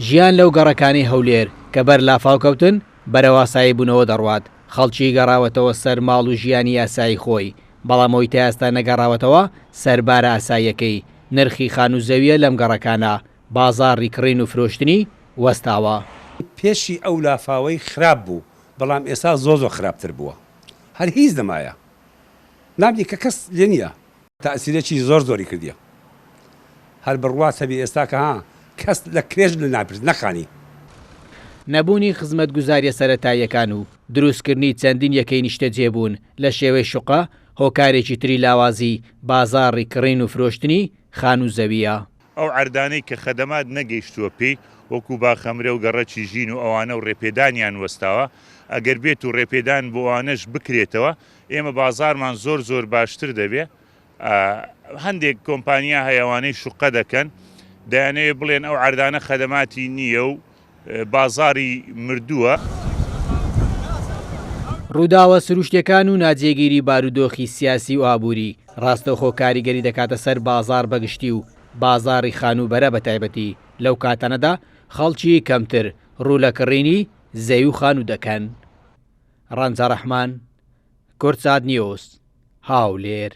ژیان لەو گەڕەکانی هەولێر کە بەر لافاوکەوتن بەرەو ئاسایی بوونەوە دەڕوات. خەڵکی گەڕاوەتەوە سەر ماڵ و ژیانی ئاسایی خۆی، بەڵام ئەوی تا ئێستا نەگەڕاوەتەوە سەربارە ئاساییەکەی. نرخی خان و زەویە لەم گەڕەکانە بازاڕی کڕین و فرۆشتنی وەستاوە. پێشی ئەو لافاوەی خراپ بوو، بەڵام ئێستا زۆر خراپتر بووە. هەر هیچ دەمایە نابی کە کەس لێ نییە تەئسیرێکی زۆری کردیە. هەر بڕوا هەبی ئێستا کە کەس لە کرێژ لە ناپرس نەخانی. نەبوونی خزمەتگوزاریە سەرەتاییەکان و دروستکردنی چەندین یەکەی نیشتە جێبوون لە شێوەی شوقە هۆکارێکی تری لاوازی بازاڕی کڕین و فرۆشتنی خان و زەویە. ئەو عەردانەی کە خەدەمات نەگەیشتووە پێی وەکو باخەمرە و گەڕەکی ژین و ئەوانە و ڕێپێدانیان وەستاوە، ئەگەر بێت و ڕێپێدان بۆ ئەوانەش بکرێتەوە ئێمە بازارمان زۆر باشتر دەبێ. هەندێک کۆمپانیا هەیەوانەی شوقە دەکەن، دەیانەوێت بڵێن ئەو عەردانە خەدەماتی نییە و بازاری مردووە. ڕووداوە سروشتەکان و ناجێگیری بارودۆخی سیاسی و ئابووری ڕاستەوخۆ کاریگەری دەکاتە سەر بازار بەگشتی و بازاری خانوبەرە بە تایبەتی. لەو کاتەنەدا خەڵکی کەمتر ڕوو لە کڕینی زەوی و خانوو دەکەن. ڕەنجە ڕەحمان، کورتساد نیوز، هاولێر.